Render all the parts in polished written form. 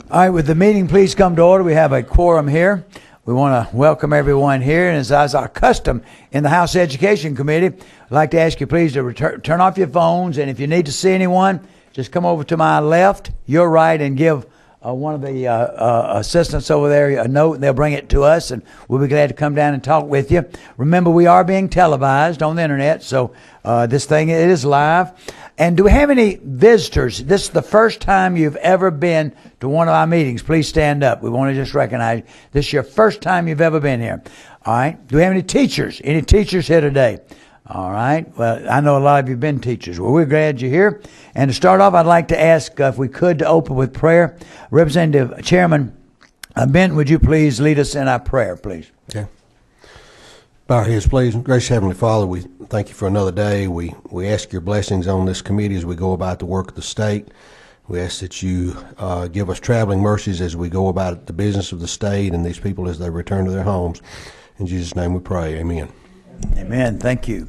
All right, with the meeting, please come to order. We have a quorum here. We want to welcome everyone here, and as our custom in the House Education Committee, I'd like to ask you please to turn off your phones, and if you need to see anyone, just come over to my left, your right, and give one of the assistants over there a note, and they'll bring it to us, and we'll be glad to come down and talk with you. Remember, we are being televised on the internet, so this thing, it is live. And do we have any visitors? This is the first time you've ever been to one of our meetings. Please stand up. We want to just recognize you. This is your first time you've ever been here. All right. Do we have any teachers? Any teachers here today? All right. Well, I know a lot of you have been teachers. Well, we're glad you're here. And to start off, I'd like to ask if we could to open with prayer. Representative Chairman Benton, would you please lead us in our prayer, please? Okay. Bow our heads, please. Gracious Heavenly Father, we thank you for another day. We ask your blessings on this committee as we go about the work of the state. We ask that you give us traveling mercies as we go about the business of the state and these people as they return to their homes. In Jesus' name we pray. Amen. Amen. Thank you.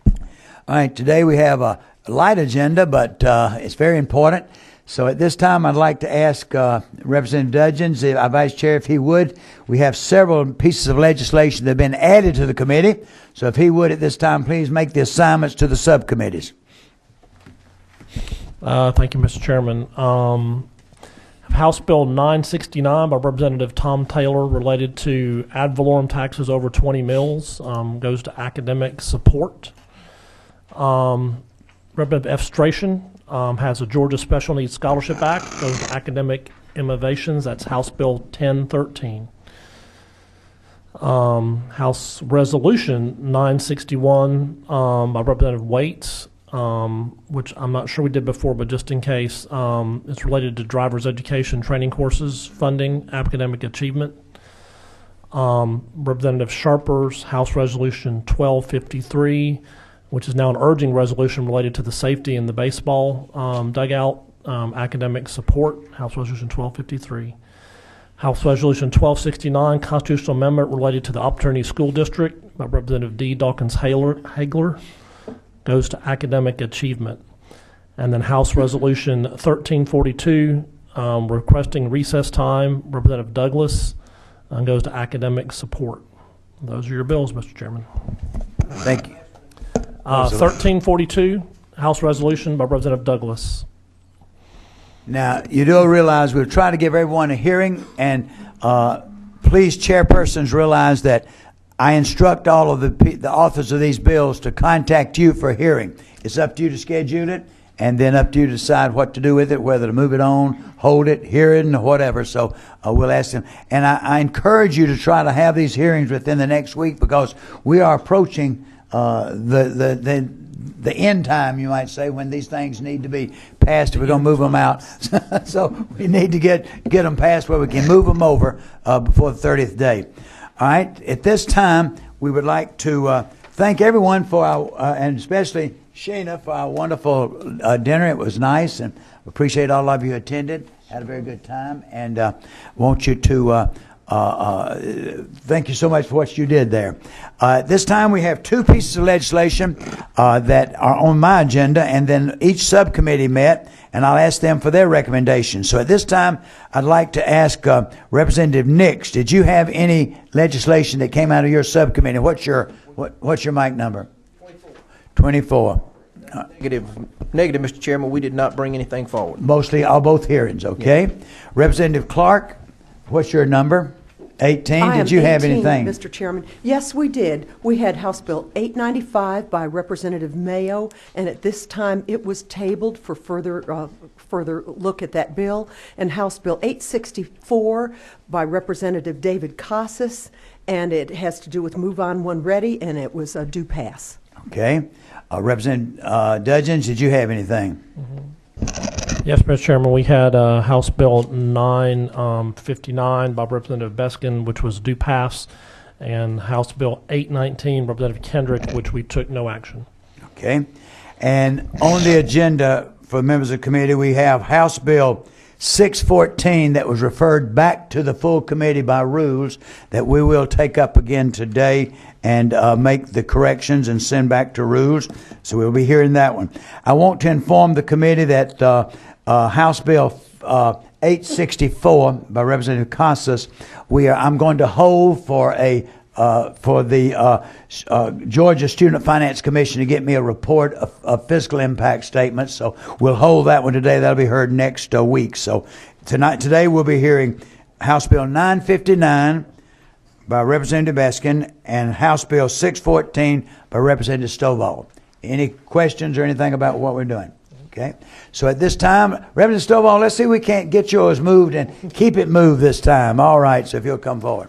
All right. Today we have a light agenda, but it's very important. So at this time, I'd like to ask Representative Dudgeons, our Vice Chair, if he would. We have several pieces of legislation that have been added to the committee. So if he would at this time, please make the assignments to the subcommittees. Thank you, Mr. Chairman. House Bill 969 by Representative Tom Taylor related to ad valorem taxes over 20 mils goes to academic support. Representative F. Strachan has a Georgia Special Needs Scholarship Act, goes to academic innovations. That's House Bill 1013. House Resolution 961 by Representative Waits, which I'm not sure we did before, but just in case, it's related to driver's education training courses, funding, academic achievement. Representative Sharper's House Resolution 1253, which is now an urging resolution related to the safety in the baseball dugout, academic support, House Resolution 1253. House Resolution 1269, constitutional amendment related to the Opportunity School District by Representative D. Dawkins-Hagler, goes to academic achievement. And then House Resolution 1342, requesting recess time, Representative Douglas, goes to academic support. Those are your bills, Mr. Chairman. Thank you. 1342, House Resolution by Representative Douglas. Now, you do realize we're trying to give everyone a hearing, and please, chairpersons, realize that I instruct all of the authors of these bills to contact you for a hearing. It's up to you to schedule it, and then up to you to decide what to do with it, whether to move it on, hold it, hear it, and whatever. So we'll ask them. And I encourage you to try to have these hearings within the next week, because we are approaching the end time, you might say, when these things need to be passed if we're going to move them out. So we need to get them passed where we can move them over before the 30th day. All right. At this time, we would like to thank everyone for our, and especially Sheena, for our wonderful dinner. It was nice, and we appreciate all of you who attended. Had a very good time, and want you to thank you so much for what you did there. This time we have two pieces of legislation that are on my agenda, and then each subcommittee met, and I'll ask them for their recommendations. So at this time, I'd like to ask Representative Nix, did you have any legislation that came out of your subcommittee? What's your mic number? 24. Negative, Mr. Chairman. We did not bring anything forward. Mostly both hearings, okay? Yeah. Representative Clark, what's your number? 18. Did you have anything? Mr. Chairman. Yes, we did. We had House Bill 895 by Representative Mayo, and at this time it was tabled for further look at that bill. And House Bill 864 by Representative David Casas, and it has to do with Move On One Ready, and it was a due pass. Okay. Representative Dudgeons, did you have anything? Mm-hmm. Yes, Mr. Chairman, we had House Bill 959 by Representative Beskin, which was due pass, and House Bill 819, Representative Kendrick, which we took no action. Okay. And on the agenda for members of the committee, we have House Bill 614 that was referred back to the full committee by rules that we will take up again today and make the corrections and send back to rules. So we'll be hearing that one. I want to inform the committee that House Bill 864 by Representative Casas. I'm going to hold for the Georgia Student Finance Commission to get me a report of fiscal impact statements. So we'll hold that one today. That'll be heard next week. So today we'll be hearing House Bill 959 by Representative Eskin and House Bill 614 by Representative Stovall. Any questions or anything about what we're doing? Okay. So at this time, Representative Stovall, let's see if we can't get yours moved and keep it moved this time. All right. So if you'll come forward.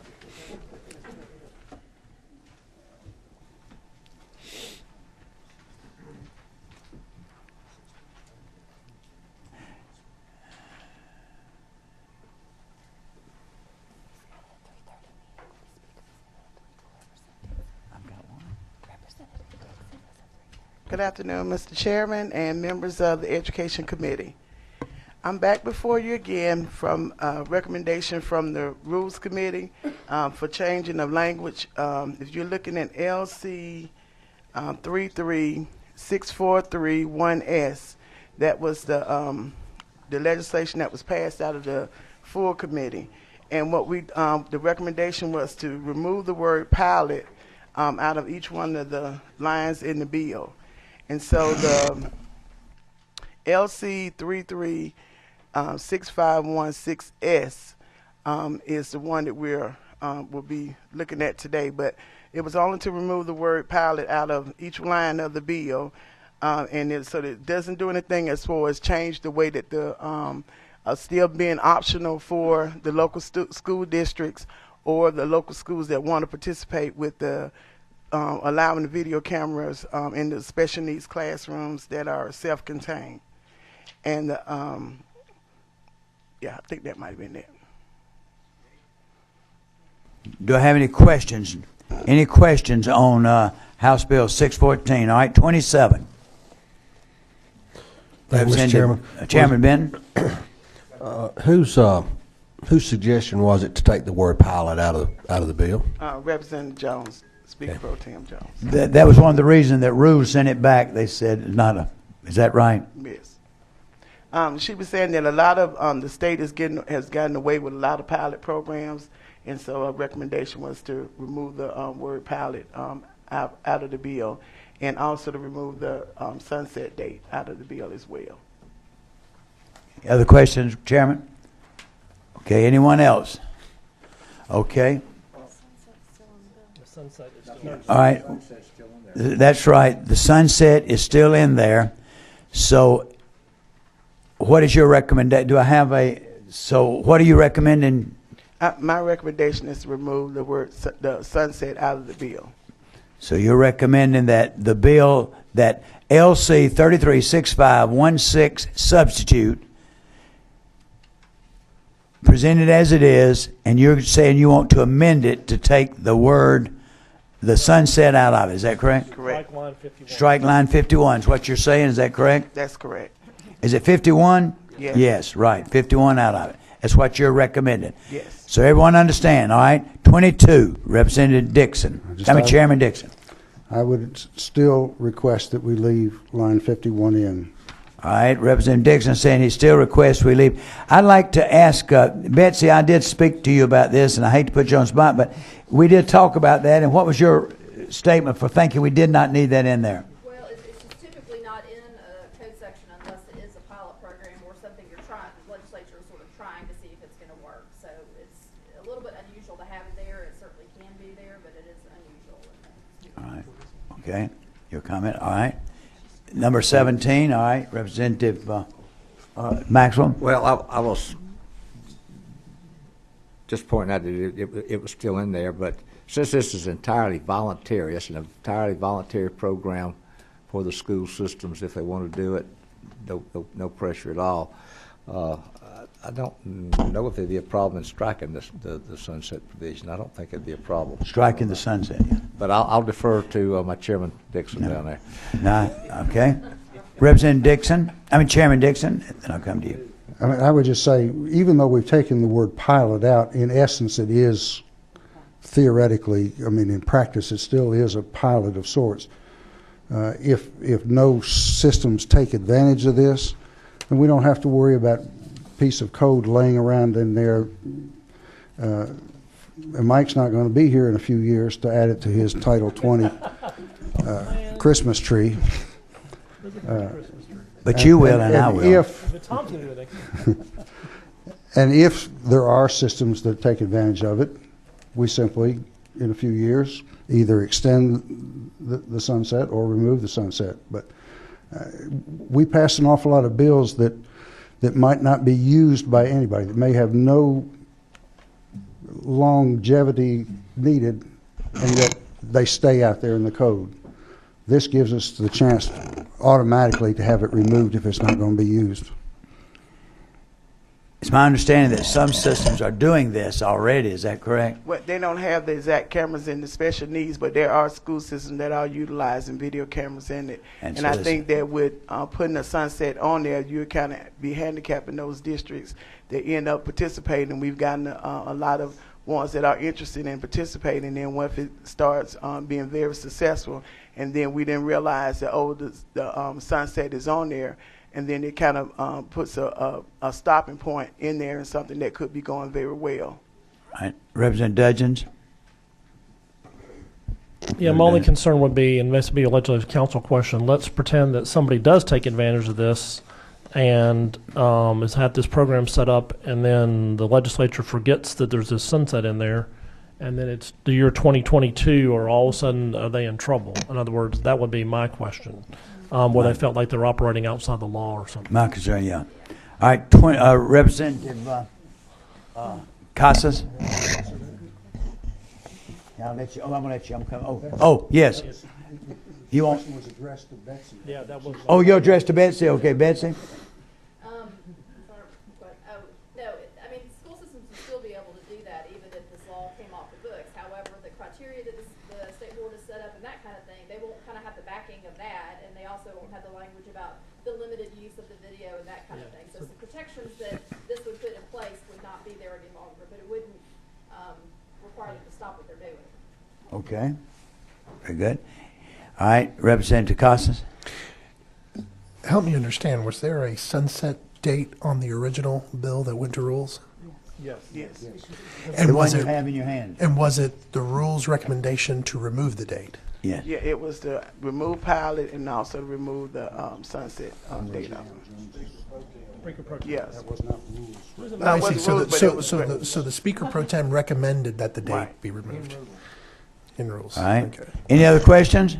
Good afternoon, Mr. Chairman and members of the Education Committee. I'm back before you again from a recommendation from the Rules Committee for changing of language. If you're looking at LC 33643-1S, that was the legislation that was passed out of the full committee. And what the recommendation was to remove the word pilot out of each one of the lines in the bill. And so the LC 3365116S is the one that we'll be looking at today. But it was only to remove the word pilot out of each line of the bill, so that it doesn't do anything as far as change the way that the still being optional for the local school districts or the local schools that want to participate with the allowing the video cameras in the special needs classrooms that are self-contained. And yeah, I think that might have been it. Do I have any questions? Any questions on House Bill 614? All right, 27. Thank you, Mr. Chairman. Chairman Ben? Whose suggestion was it to take the word pilot out of the bill? Representative Jones. Speaker Okay. Pro Tem Jones. That was one of the reasons that Rules sent it back. They said it's not a. Is that right? Yes. She was saying that a lot of the state has gotten away with a lot of pilot programs, and so a recommendation was to remove the word pilot out of the bill, and also to remove the sunset date out of the bill as well. Other questions, Chairman? Okay. Anyone else? Okay. All right. That's right. The sunset is still in there. So what is your recommendation? So what are you recommending? My recommendation is to remove the sunset out of the bill. So you're recommending that the bill, that LC 336516 substitute, presented as it is, and you're saying you want to amend it to take the sunset out of it. Is that correct? Correct. Strike line 51. Strike line 51 is what you're saying. Is that correct? That's correct. Is it 51? Yes. Yes, right. 51 out of it. That's what you're recommending. Yes. So everyone understand, all right? 22, Representative Dixon. Chairman Dixon. I would still request that we leave line 51 in. All right, Representative Dixon saying he still requests we leave. I'd like to ask, Betsy, I did speak to you about this, and I hate to put you on the spot, but we did talk about that, and what was your statement for thinking we did not need that in there? Well, it's just typically not in a code section unless it is a pilot program or something the legislature is sort of trying to see if it's going to work. So it's a little bit unusual to have it there. It certainly can be there, but it is unusual. All right, okay. Your comment, all right. Number 17, all right, Representative Maxwell. Well, I was just pointing out that it was still in there, but since this is entirely voluntary, it's an entirely voluntary program for the school systems if they want to do it, no pressure at all. I don't know if there'd be a problem in striking the sunset provision. I don't think it'd be a problem. Striking the sunset, yeah. But I'll defer to my Chairman Dixon down there. No, okay. Chairman Dixon, then I'll come to you. I mean, I would just say, even though we've taken the word pilot out, in essence, it is theoretically, I mean, in practice, it still is a pilot of sorts. If no systems take advantage of this, then we don't have to worry about piece of code laying around in there. And Mike's not going to be here in a few years to add it to his Title 20 Christmas tree. But you will, and I will. And if there are systems that take advantage of it, we simply, in a few years, either extend the sunset or remove the sunset. But we pass an awful lot of bills that might not be used by anybody, that may have no longevity needed, and yet they stay out there in the code. This gives us the chance automatically to have it removed if it's not going to be used. It's my understanding that some systems are doing this already. Is that correct? Well, they don't have the exact cameras in the special needs, but there are school systems that are utilizing video cameras in it. And so I think that with putting a sunset on there, you would kind of be handicapping those districts that end up participating. We've gotten a lot of ones that are interested in participating. And what if it starts being very successful, and then we didn't realize that, oh, the sunset is on there, and then it kind of puts a stopping point in there and something that could be going very well. Right. Representative Dudgeons? Yeah, my only concern would be, and this would be a legislative council question, let's pretend that somebody does take advantage of this and has had this program set up, and then the legislature forgets that there's this sunset in there, and then it's the year 2022, or all of a sudden are they in trouble? In other words, that would be my question. Where they felt like they're operating outside the law or something. My concern, yeah. All right, Representative Casas. Yeah, I'll let you. Oh, I'm gonna let you. I'm coming. Oh, yes. You want? Was addressed to Betsy. Yeah, that was. Oh, you're addressed to Betsy. Okay, Betsy. No, I mean, school systems will still be able to do that even if this law came off the books. However, the criteria that the state board has set up and that kind of thing, they won't kind of have the backing of that, and they also won't have the language about the limited use of the video and that kind of thing. So some protections that this would put in place would not be there any longer, but it wouldn't require them to stop what they're doing. Okay. Very good. All right, Representative Casas. Help me understand, was there a sunset date on the original bill that went to rules? Yes. And The was one you it, have in your hand. and was it the rules recommendation to remove the date? Yes. Yeah, it was to remove pilot and also to remove the sunset date of it. Yes. That was not rules. No, it I see. wasn't So rules, but it was so the Speaker Pro Tem recommended that the date Right. be removed in rules. All right. Okay. Any other questions?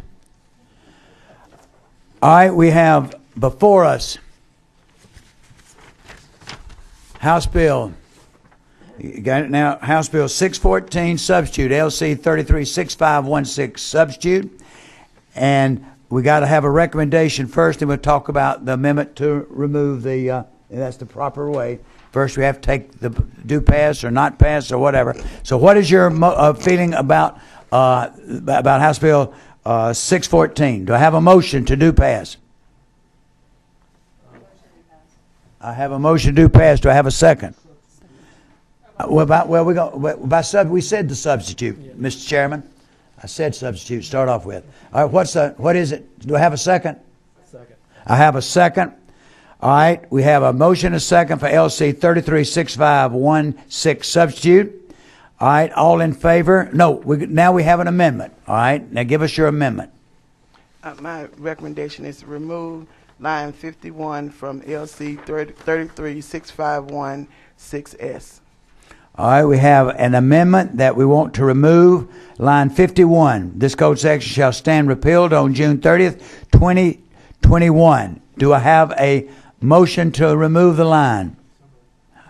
All right, we have before us House Bill. You got it now. House Bill 614 substitute, LC 336516 substitute. And we got to have a recommendation first, and we'll talk about the amendment to remove the, and that's the proper way. First, we have to take the do pass or not pass or whatever. So what is your feeling about House Bill 614? Do I have a motion to do pass? I have a motion to do pass. Do I have a second? We said the substitute, Mr. Chairman. I said substitute. Start off with. All right. What is it? Do I have a second? Second. I have a second. All right. We have a motion and a second for LC 336516 substitute. All right. All in favor? No. Now we have an amendment. All right. Now give us your amendment. My recommendation is to remove line 51 from LC 33651-6S. All right, we have an amendment that we want to remove line 51. This code section shall stand repealed on June 30th, 2021. Do I have a motion to remove the line?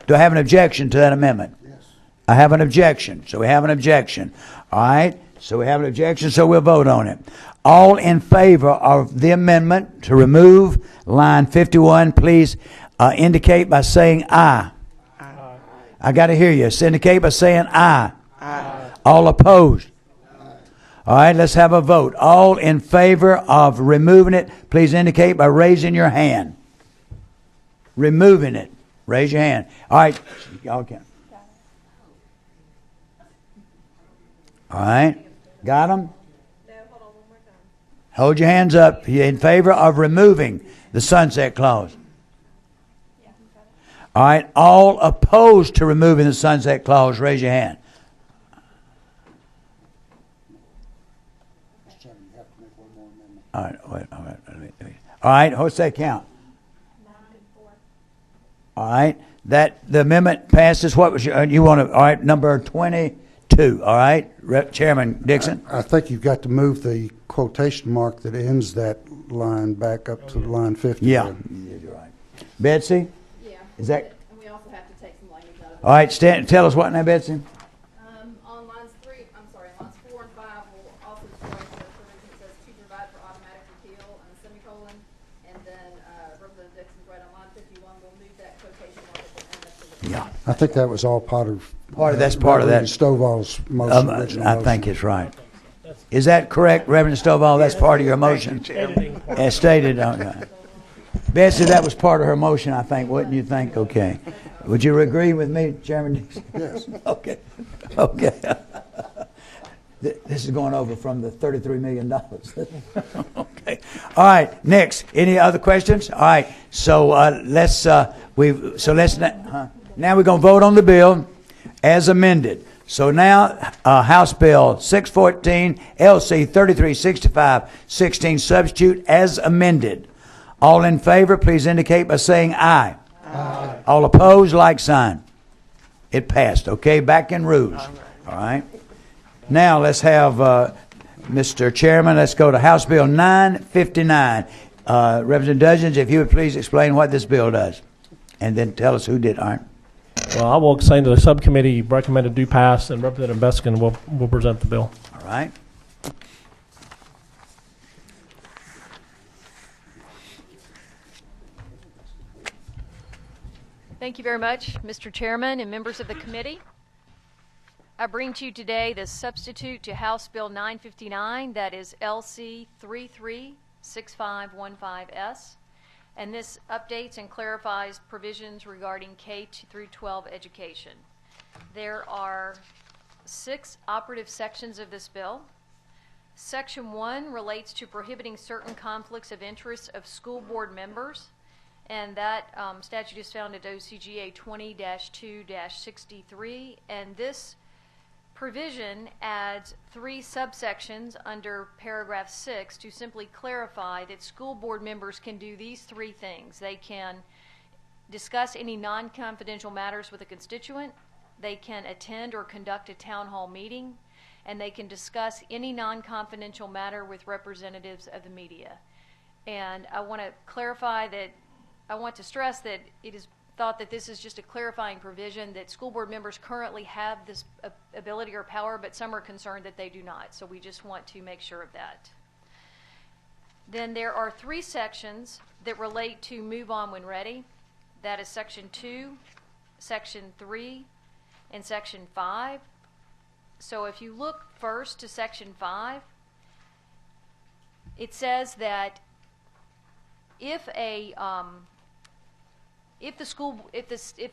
Do I have an objection to that amendment? Yes. I have an objection. So we have an objection. All right, so we have an objection, so we'll vote on it. All in favor of the amendment to remove line 51, please indicate by saying aye. I got to hear you. Indicate by saying aye. Aye. All opposed? All right, let's have a vote. All in favor of removing it, please indicate by raising your hand. Removing it. Raise your hand. All right. Y'all can. All right. Got them? Hold your hands up. You in favor of removing the sunset clause? All right, all opposed to removing the sunset clause, raise your hand. All right, wait, all right. All right, what's that count? 9 and 4. All right, that the amendment passes. What was you want to? All right, number 22. All right, Chairman Dixon. I think you've got to move the quotation mark that ends that line back up to line 50. Yeah, you're right. Betsy, Yeah. is that? And we also have to take some language out of it. All right, tell us what now, Betsy. On lines 4 and 5, we'll also strike the provision that says to provide for automatic repeal and a semicolon. And then, Representative Dixon's right on line 51, we'll move that quotation mark at the end of the. Yeah. I think that was all part of. That's part of that. Stovall's motion, original I motion. think it's right. Is that correct, Reverend Stovall? That's part of your motion? As stated. Okay. Betsy, that was part of her motion, I think, wouldn't you think? Okay. Would you agree with me, Chairman Dixon? Yes. Okay. Okay. This is going over from the $33 million. Okay. All right. Next. Any other questions? All right. So now we're going to vote on the bill as amended. So now House Bill 614 LC 3365-16 substitute as amended. All in favor, please indicate by saying aye. Aye. All opposed, like sign. It passed. Okay, back in rules. All right. Now let's have, Mr. Chairman, let's go to House Bill 959. Representative Dudgeons, if you would please explain what this bill does. And then tell us who did. All right. Well, I will explain to the subcommittee recommended do pass, and Representative Beskin will present the bill. All right. Thank you very much, Mr. Chairman and members of the committee. I bring to you today the substitute to House Bill 959, that is LC 336515S. And this updates and clarifies provisions regarding K through 12 education. There are 6 operative sections of this bill. Section 1 relates to prohibiting certain conflicts of interest of school board members, and that statute is found at OCGA 20-2-63, and this provision adds 3 subsections under paragraph 6 to simply clarify that school board members can do these 3 things. They can discuss any non-confidential matters with a constituent, they can attend or conduct a town hall meeting, and they can discuss any non-confidential matter with representatives of the media. And I want to clarify that, I want to stress that it is thought that this is just a clarifying provision, that school board members currently have this ability or power, but some are concerned that they do not. So we just want to make sure of that. Then there are 3 sections that relate to move on when ready. That is section 2, section 3, and section 5. So if you look first to section 5, it says that if the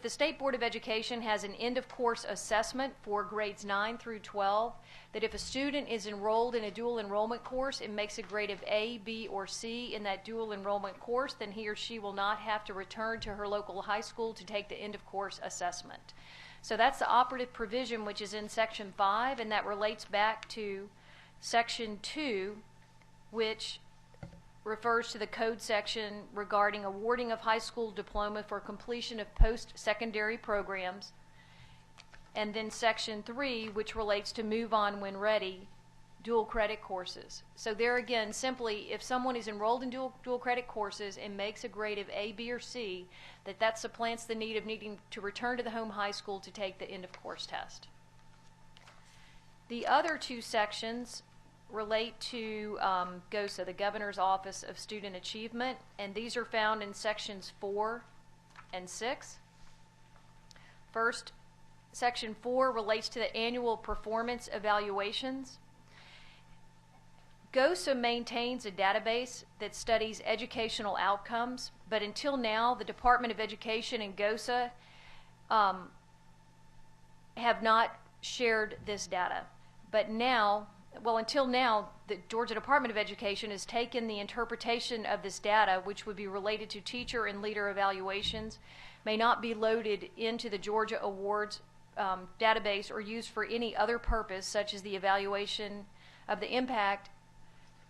State Board of Education has an end of course assessment for grades 9 through 12, that if a student is enrolled in a dual enrollment course and makes a grade of A, B, or C in that dual enrollment course, then he or she will not have to return to her local high school to take the end of course assessment. So that's the operative provision, which is in section 5, and that relates back to section 2, which refers to the code section regarding awarding of high school diploma for completion of post-secondary programs, and then section 3, which relates to move on when ready, dual credit courses. So there again, simply, if someone is enrolled in dual credit courses and makes a grade of A, B, or C, that supplants the need of needing to return to the home high school to take the end of course test. The other 2 sections relate to GOSA, the Governor's Office of Student Achievement, and these are found in sections 4 and 6. First, section 4 relates to the annual performance evaluations. GOSA maintains a database that studies educational outcomes, but until now, the Department of Education and GOSA have not shared this data. But now, well, until now, the Georgia Department of Education has taken the interpretation of this data, which would be related to teacher and leader evaluations, may not be loaded into the Georgia Awards database or used for any other purpose, such as the evaluation of the impact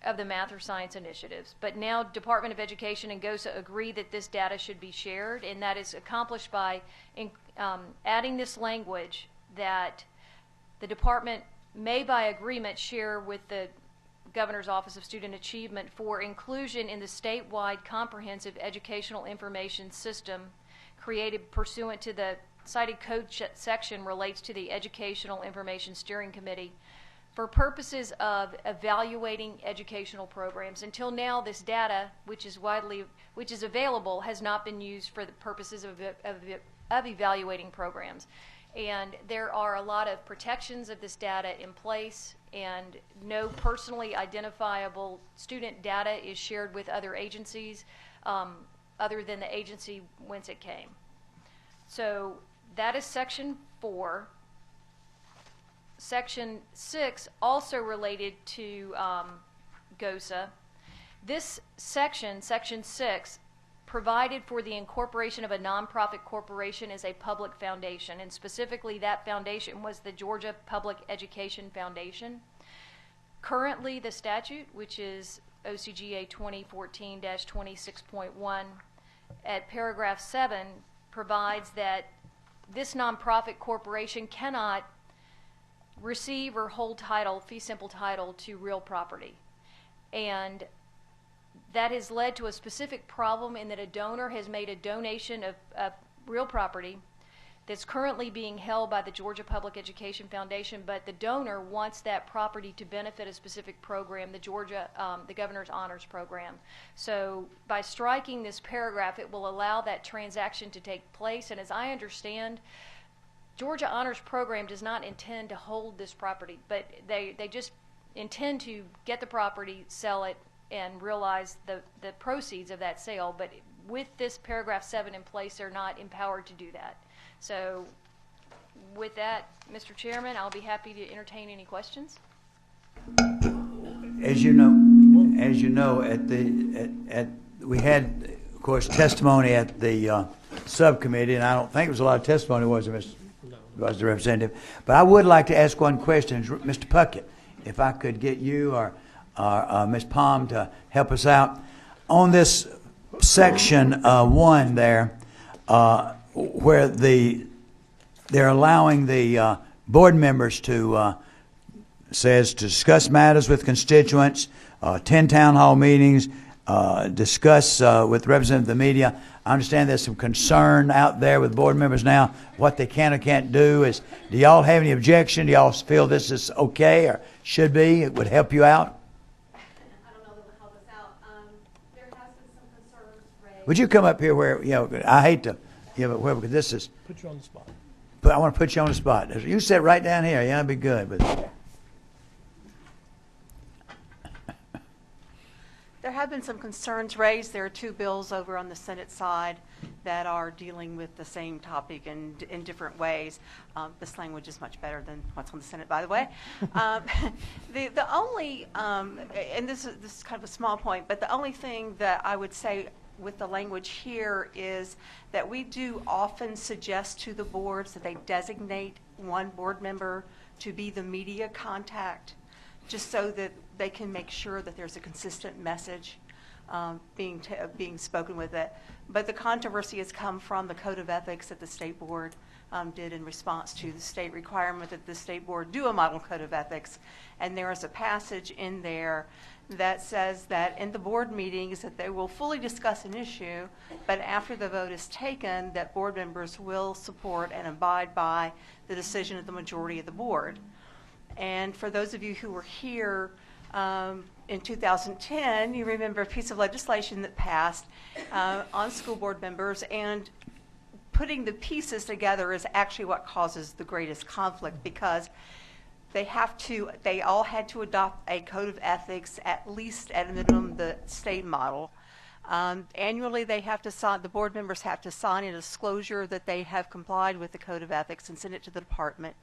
of the math or science initiatives. But now Department of Education and GOSA agree that this data should be shared, and that is accomplished by adding this language that the department may by agreement share with the Governor's Office of Student Achievement for inclusion in the statewide comprehensive educational information system created pursuant to the cited code section relates to the Educational Information Steering Committee for purposes of evaluating educational programs. Until now, this data, which is available, has not been used for the purposes of evaluating programs. And there are a lot of protections of this data in place, and no personally identifiable student data is shared with other agencies other than the agency whence it came. So that is Section 4. Section 6, also related to GOSA. This section, Section 6, provided for the incorporation of a nonprofit corporation as a public foundation, and specifically that foundation was the Georgia Public Education Foundation. Currently, the statute, which is OCGA 2014-26.1, at paragraph 7, provides that this nonprofit corporation cannot receive or hold title, fee simple title, to real property. And that has led to a specific problem in that a donor has made a donation of real property that's currently being held by the Georgia Public Education Foundation, but the donor wants that property to benefit a specific program, the Governor's Honors Program. So by striking this paragraph, it will allow that transaction to take place. And as I understand, Georgia Honors Program does not intend to hold this property, but they just intend to get the property, sell it, and realize the proceeds of that sale. But with this paragraph 7 in place, they're not empowered to do that. So with that, Mr. Chairman, I'll be happy to entertain any questions. As you know, we had, of course, testimony at the subcommittee, and I don't think there was a lot of testimony, was there, Mr. Was the representative? But I would like to ask one question, Mr. Puckett, if I could get you or Ms. Palm to help us out on this section 1 there, where they're allowing the board members to says to discuss matters with constituents, attend town hall meetings, discuss with representatives of the media. I understand there's some concern out there with board members now what they can or can't do. Do y'all have any objection? Do y'all feel this is okay or should be? It would help you out? I don't know that would help us out. There has been some concerns raised. Would you come up here where, I hate to, but where, because this is. Put you on the spot. But I want to put you on the spot. You sit right down here. Yeah, that'd be good. But There have been some concerns raised. There are 2 bills over on the Senate side that are dealing with the same topic in different ways. This language is much better than what's on the Senate, by the way. The only, and this is kind of a small point, but the only thing that I would say with the language here is that we do often suggest to the boards that they designate one board member to be the media contact, just so that they can make sure that there's a consistent message being spoken with it. But the controversy has come from the Code of Ethics that the State Board did in response to the state requirement that the State Board do a model Code of Ethics. And there is a passage in there that says that in the board meetings that they will fully discuss an issue, but after the vote is taken, that board members will support and abide by the decision of the majority of the board. And for those of you who were here in 2010, you remember a piece of legislation that passed on school board members, and putting the pieces together is actually what causes the greatest conflict, because they all had to adopt a code of ethics, at least at a minimum the state model. Annually, the board members have to sign a disclosure that they have complied with the Code of Ethics and send it to the department.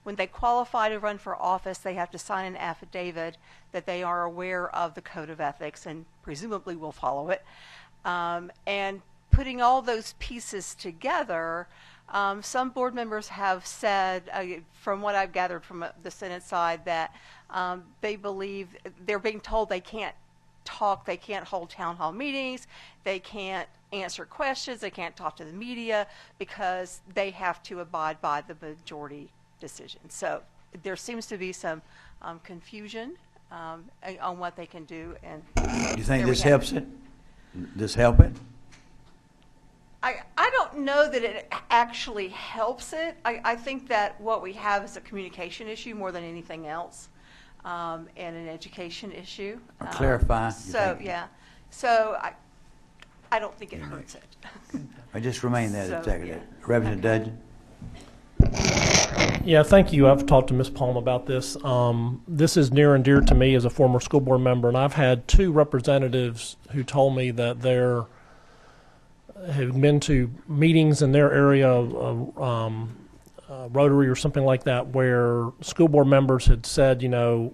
When they qualify to run for office, they have to sign an affidavit that they are aware of the Code of Ethics and presumably will follow it. And putting all those pieces together, some board members have said, from what I've gathered from the Senate side, that they believe they're being told they can't talk, they can't hold town hall meetings, they can't answer questions, they can't talk to the media because they have to abide by the majority decision. So there seems to be some confusion on what they can do. And you think this helps it? This help it? I don't know that it actually helps it. I think that what we have is a communication issue more than anything else, and an education issue. Clarify. So yeah, so I don't think it hurts it. I just remain there. So, Exactly. yeah. Representative Dudgeon. Yeah, thank you. I've talked to Ms. Palm about this. This is near and dear to me as a former school board member, and I've had 2 representatives who told me that they're have been to meetings in their area, Rotary or something like that, where school board members had said, no,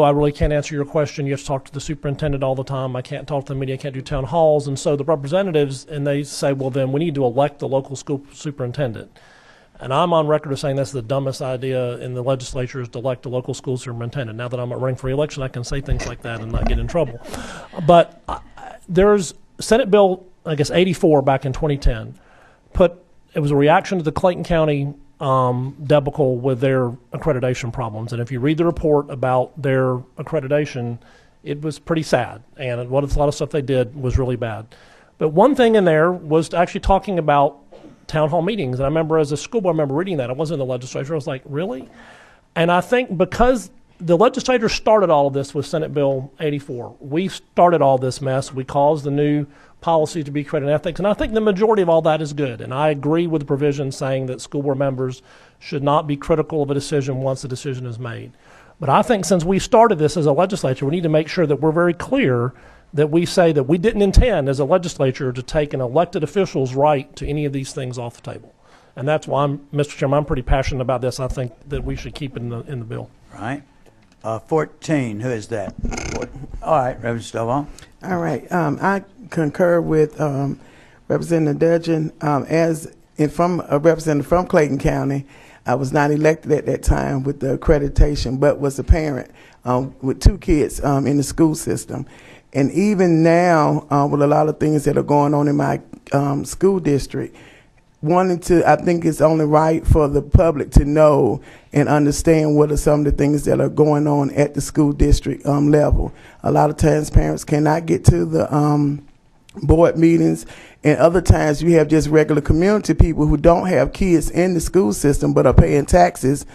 I really can't answer your question. You have to talk to the superintendent all the time. I can't talk to the media. I can't do town halls. And so the representatives, and they say, well, then we need to elect the local school superintendent. And I'm on record as saying that's the dumbest idea in the legislature, is to elect a local school superintendent. Now that I'm running for re-election, I can say things like that and not get in trouble. But there's Senate Bill, I guess, 84 back in 2010, it was a reaction to the Clayton County debacle with their accreditation problems. And if you read the report about their accreditation, it was pretty sad. And a lot of stuff they did was really bad. But one thing in there was actually talking about town hall meetings. And I remember as a school board member reading that. I wasn't in the legislature. I was like, really? And I think because the legislature started all of this with Senate Bill 84, we started all this mess. We caused the new policy to be credit and ethics. And I think the majority of all that is good. And I agree with the provision saying that school board members should not be critical of a decision once the decision is made. But I think since we started this as a legislature, we need to make sure that we're very clear that we say that we didn't intend as a legislature to take an elected official's right to any of these things off the table. And that's why, Mr. Chairman, I'm pretty passionate about this. I think that we should keep it in the bill. Right. 14, who is that? All right, Reverend Stovall. All right. I concur with Representative Dudgeon. From a representative from Clayton County, I was not elected at that time with the accreditation, but was a parent with 2 kids in the school system. And even now, with a lot of things that are going on in my school district, I think it's only right for the public to know and understand what are some of the things that are going on at the school district level. A lot of times parents cannot get to the board meetings, and other times you have just regular community people who don't have kids in the school system but are paying taxes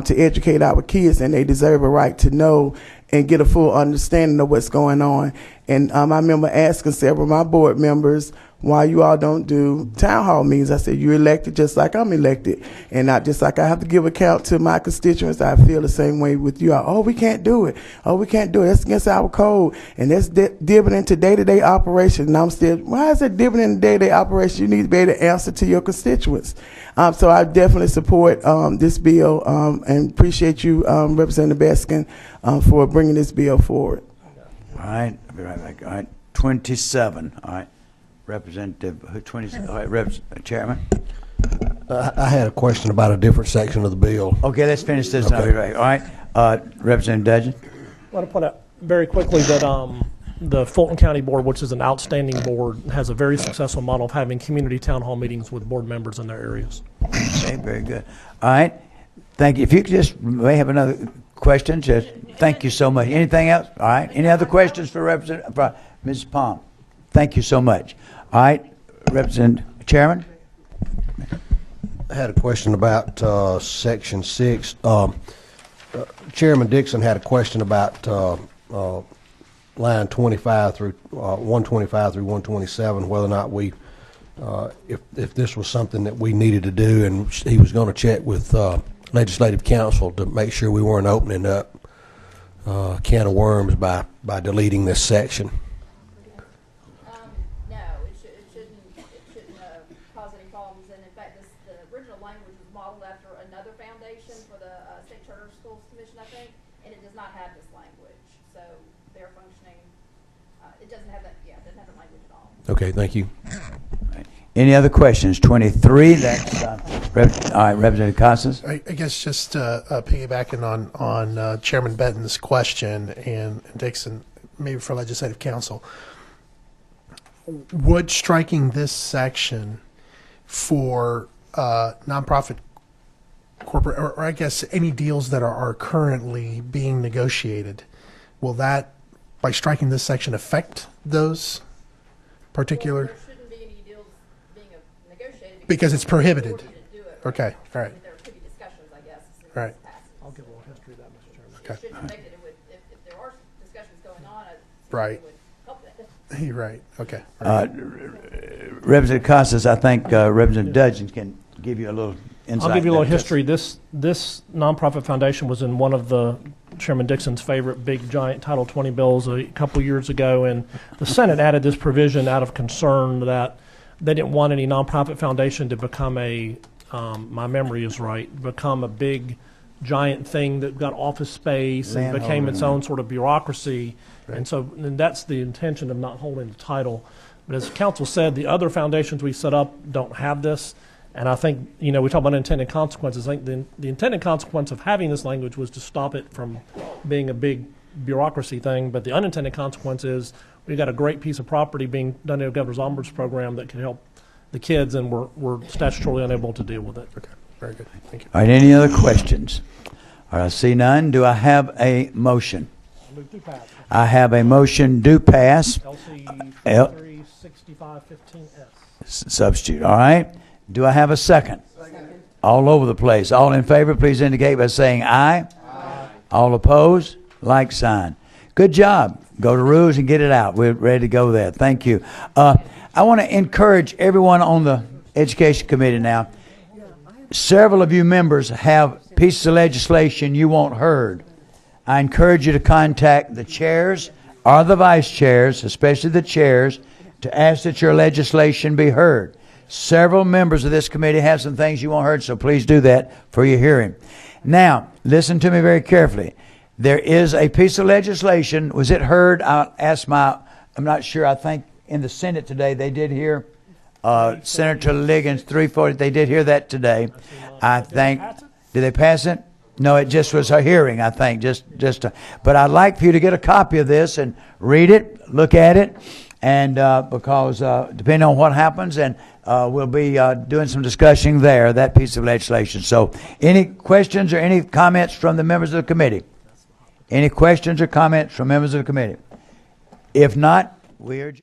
to educate our kids, and they deserve a right to know and get a full understanding of what's going on. And I remember asking several of my board members why you all don't do town hall meetings. I said, you're elected just like I'm elected. And not just like I have to give account to my constituents, I feel the same way with you all. Oh, we can't do it. Oh, we can't do it. That's against our code. And that's dividend into day-to-day operations. And I'm still, why is it dividend into day-to-day operations? You need to be able to answer to your constituents. So I definitely support this bill and appreciate you, Representative Baskin, for bringing this bill forward. All right, I'll be right back. All right, 27. All right, Representative 27. All right, Chairman. I had a question about a different section of the bill. Okay, let's finish this. Okay. And I'll be right. All right, Representative Dudgeon. I want to point out very quickly that the Fulton County Board, which is an outstanding board, has a very successful model of having community town hall meetings with board members in their areas. Okay, very good. All right, thank you. If you could just may have another question, just thank you so much. Anything else? All right. Any other questions for Mrs. Palm? Thank you so much. All right, Representative Chairman. I had a question about Section 6. Chairman Dixon had a question about line 25 through 125 through 127, whether or not we, if this was something that we needed to do, and he was going to check with Legislative Council to make sure we weren't opening up a can of worms by deleting this section. No, it shouldn't cause any problems. And in fact, the original language was modeled after another foundation for the State Charter Schools Commission, I think, and it does not have this language. So they're functioning. It doesn't have that. Yeah, it doesn't have the language at all. Okay, thank you. Any other questions? 23, that's, all right, Representative Casas. I guess just piggybacking on Chairman Benton's question and Dixon, maybe for Legislative Council, would striking this section for nonprofit corporate, or I guess any deals that are currently being negotiated, will that, by striking this section, affect those particular? Well, there shouldn't be any deals being negotiated. Because it's prohibited. To do it, Okay, all right. There could be discussions, I guess. As soon as Right. this passes. I'll give a little history of that, Mr. Chairman. Okay. It shouldn't affect it. It would, if there are discussions going on, it Right. would help that. You're right. Okay. Representative Casas, I think Representative Dudgeon can give you a little insight. I'll give you a little there. history. This nonprofit foundation was in one of the Chairman Dixon's favorite big giant Title 20 bills a couple years ago, and the Senate added this provision out of concern that they didn't want any nonprofit foundation to become my memory is right, become a big giant thing that got office space and became its own sort of bureaucracy. Right. And that's the intention of not holding the title. But as council said, the other foundations we set up don't have this. And I think, we talk about unintended consequences. I think the intended consequence of having this language was to stop it from being a big bureaucracy thing. But the unintended consequence is we've got a great piece of property being done in a governor's ombuds program that could help the kids, and we're statutorily unable to deal with it. Okay, very good. Thank you. All right, any other questions? All right, I see none. Do I have a motion? I have a motion do pass. LC 436515S. Substitute, all right. Do I have a second? Second. All over the place. All in favor, please indicate by saying aye. Aye. All opposed, like sign. Good job. Go to rules and get it out. We're ready to go there. Thank you. I want to encourage everyone on the Education Committee now. Several of you members have pieces of legislation you want heard. I encourage you to contact the chairs or the vice chairs, especially the chairs, to ask that your legislation be heard. Several members of this committee have some things you want heard, so please do that for your hearing. Now, listen to me very carefully. There is a piece of legislation. Was it heard? I'll ask I'm not sure. I think in the Senate today they did hear Senator Liggins 340. They did hear that today. I think. Did they pass it? No, it just was a hearing, I think. But I'd like for you to get a copy of this and read it, look at it, and because depending on what happens, and we'll be doing some discussion there, that piece of legislation. So any questions or any comments from the members of the committee? Any questions or comments from members of the committee? If not, we are